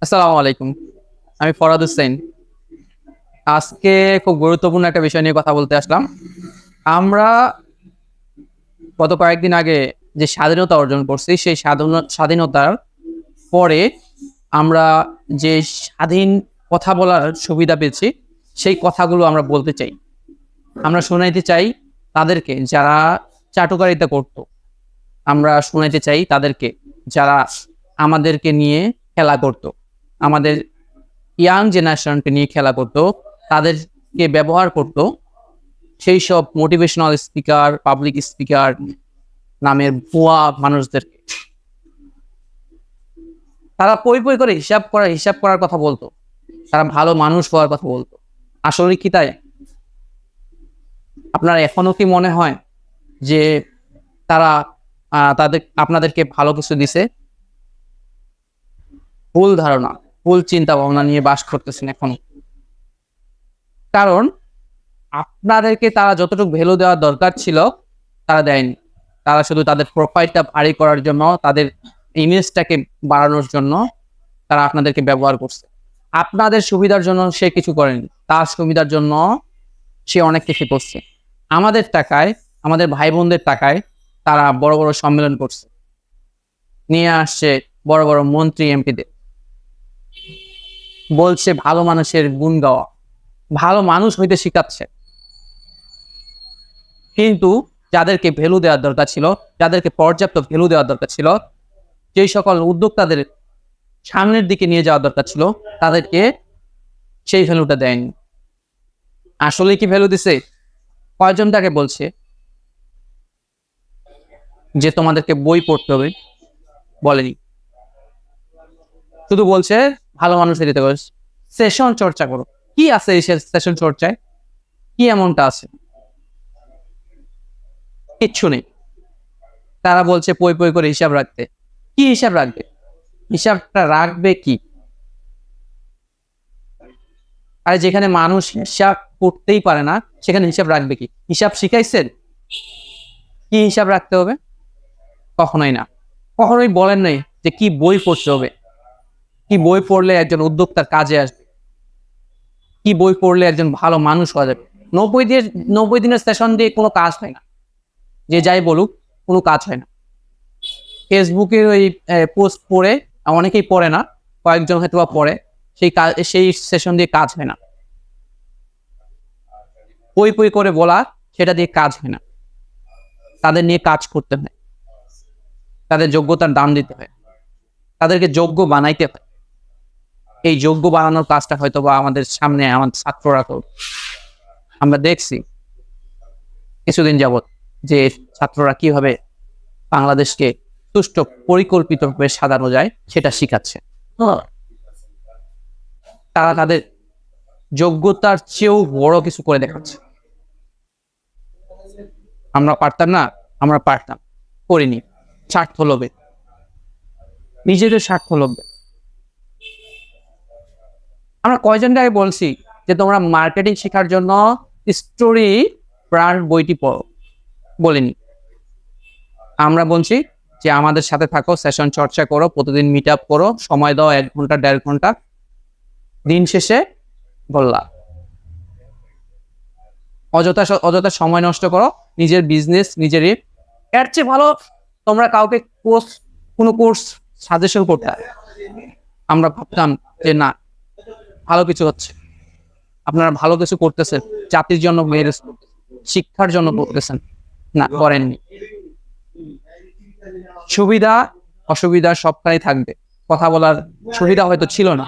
আসসালামু আলাইকুম। আমি ফরাদ হোসেন। আজকে খুব গুরুত্বপূর্ণ একটা বিষয় নিয়ে কথা বলতে আসলাম। আমরা গত কয়েকদিন আগে যে স্বাধীনতা অর্জন করছি, সেই স্বাধীনতার পরে আমরা যে স্বাধীন কথা বলার সুবিধা পেয়েছি, সেই কথাগুলো আমরা বলতে চাই। আমরা শোনাইতে চাই তাদেরকে যারা চাটুকারিতা করত। আমরা শোনাইতে চাই তাদেরকে যারা আমাদেরকে নিয়ে খেলা করত। আমাদের ইয়াং জেনারেশনকে নিয়ে খেলা করত, তাদেরকে ব্যবহার করত সেই সব মোটিভেশনাল স্পিকার, পাবলিক স্পিকার নামের ভুয়া মানুষদেরকে। তারা পই করে হিসাব করার কথা বলতো, তারা ভালো মানুষ হওয়ার কথা বলতো। আসলে কি তাই? আপনার এখনো কি মনে হয় যে তারা আপনাদেরকে ভালো কিছু দিছে? ভুল ধারণা, ভুল চিন্তা ভাবনা নিয়ে বাস করতেছেন এখনো। কারণ আপনাদেরকে তারা যতটুকু ভ্যালু দেওয়ার দরকার ছিল তারা দেয়নি। তারা শুধু তাদের প্রোফাইলটা ভারী করার জন্য, তাদের ইমেজটাকে বাড়ানোর জন্য তারা আপনাদেরকে ব্যবহার করছে। আপনাদের সুবিধার জন্য সে কিছু করেনি, তার সুবিধার জন্য সে অনেক কিছু করছে। আমাদের টাকায়, আমাদের ভাই বোনদের টাকায় তারা বড় বড় সম্মেলন করছে, নিয়ে আসছে বড় বড় মন্ত্রী এমপিদের, বলছে ভালো মানুষের গুণ গাওয়া, ভালো মানুষ হইতে শিখাচ্ছে। কিন্তু যাদেরকে ভ্যালু দেওয়ার দরকার ছিল, যাদেরকে পর্যাপ্ত ভ্যালু দেওয়ার দরকার ছিল, যেই সকল উদ্যোক্তাদের সামনের দিকে নিয়ে যাওয়ার দরকার ছিল, তাদেরকে সেই ভ্যালুটা দেয়নি। আসলে কি ভ্যালু দিছে? কয়জন তাকে বলছে যে তোমাদেরকে বই পড়তে হবে? বলেনি। শুধু বলছে ভালো মানুষের দিতে পারো, সেশন চর্চা করো। কি আছে এই সেশন চর্চায়? কি এমনটা আছে? কিচ্ছু নেই। তারা বলছে পই করে হিসাব রাখতে। কি হিসাব রাখবে? হিসাবটা রাখবে কি? আর যেখানে মানুষ হিসাব করতেই পারে না, সেখানে হিসাব রাখবে কি? হিসাব শিখাইছেন? কি হিসাব রাখতে হবে? কখনোই না। কখনোই বলেন নাই যে কি বই পড়তে হবে, কি বই পড়লে একজন উদ্যোক্তার কাজে আসবে, কি বই পড়লে একজন ভালো মানুষ হওয়া যাবে। 90 দিনের সেশন দিয়ে কোনো কাজ হয় না। যে যাই বলুক, কোনো কাজ হয় না। ফেসবুকের ওই পোস্ট পড়ে, অনেকেই পড়ে না, কয়েকজন হয়তো পড়ে, সেই সেশন দিয়ে কাজ হয় না। পই করে বলা, সেটা দিয়ে কাজ হয় না। তাদের নিয়ে কাজ করতে হয়, তাদের যোগ্যতার দাম দিতে হয়, তাদেরকে যোগ্য বানাইতে হয়। এই যোগ্য বানানোর কাজটা হয়তো বা আমাদের সামনে আমাদের ছাত্ররা করবে। আমরা দেখছি কিছুদিন যাবৎ যে ছাত্ররা কিভাবে বাংলাদেশকে সুষ্ঠু পরিকল্পিতভাবে সাজানো যায় সেটা শিখাচ্ছে। তারা তাদের যোগ্যতার চেয়েও বড় কিছু করে দেখাচ্ছে। আমরা পারতাম না? আমরা পারতাম, করিনি। স্বার্থ লোভে, নিজেদের স্বার্থ লোভে। আমরা কয়জনকে বলছি যে তোমরা মার্কেটিং শেখার জন্য স্টোরি ব্র্যান্ড বইটি পড়ো? বলিনি। আমরা বলছি যে আমাদের সাথে থাকো, সেশন চর্চা করো, প্রতিদিন মিট আপ করো, সময় দাও 1 ঘন্টা 1.5 ঘন্টা। দিন শেষে বললা অযথা সময় নষ্ট করো, নিজের বিজনেস নিজেরই। এর চেয়ে ভালো তোমরা কাউকে কোনো কোর্স সাজেশন করতে। আমরা ভাবতাম যে না, ভালো কিছু হচ্ছে, আপনারা ভালো কিছু করতেছেন, জাতির জন্য, শিক্ষার জন্য করতেছেন। না, করেননি। সুবিধা অসুবিধা সবটাই থাকবে, কথা বলার সুবিধা হয়তো ছিল না,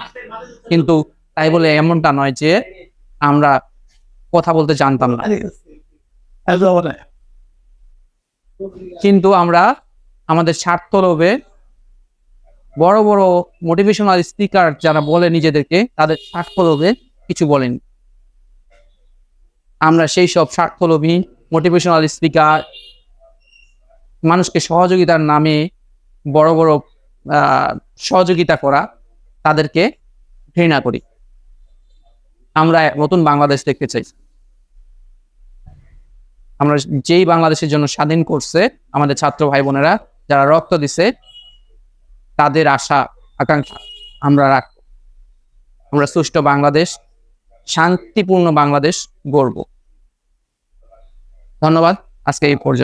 কিন্তু তাই বলে এমনটা নয় যে আমরা কথা বলতে জানতাম না। কিন্তু আমরা আমাদের স্বার্থ লোভে বড় বড় মোটিভেশনাল স্পিকার যারা বলে নিজেদেরকে, তাদের স্বার্থ লোভে কিছু বলেন। আমরা সেই সব স্বার্থলোভী মোটিভেশনাল স্পিকার, মানুষকে সহযোগিতার নামে বড় বড় সহযোগিতা করা, তাদেরকে ঘৃণা করি। আমরা নতুন বাংলাদেশ দেখতে চাই। আমরা যেই বাংলাদেশের জন্য স্বাধীন করছে আমাদের ছাত্র ভাই বোনেরা, যারা রক্ত দিছে, তাদের আশা আকাঙ্ক্ষা আমরা রাখবো। আমরা সুষ্ঠু বাংলাদেশ, শান্তিপূর্ণ বাংলাদেশ গড়ব। ধন্যবাদ, আজকে এই পর্যন্ত।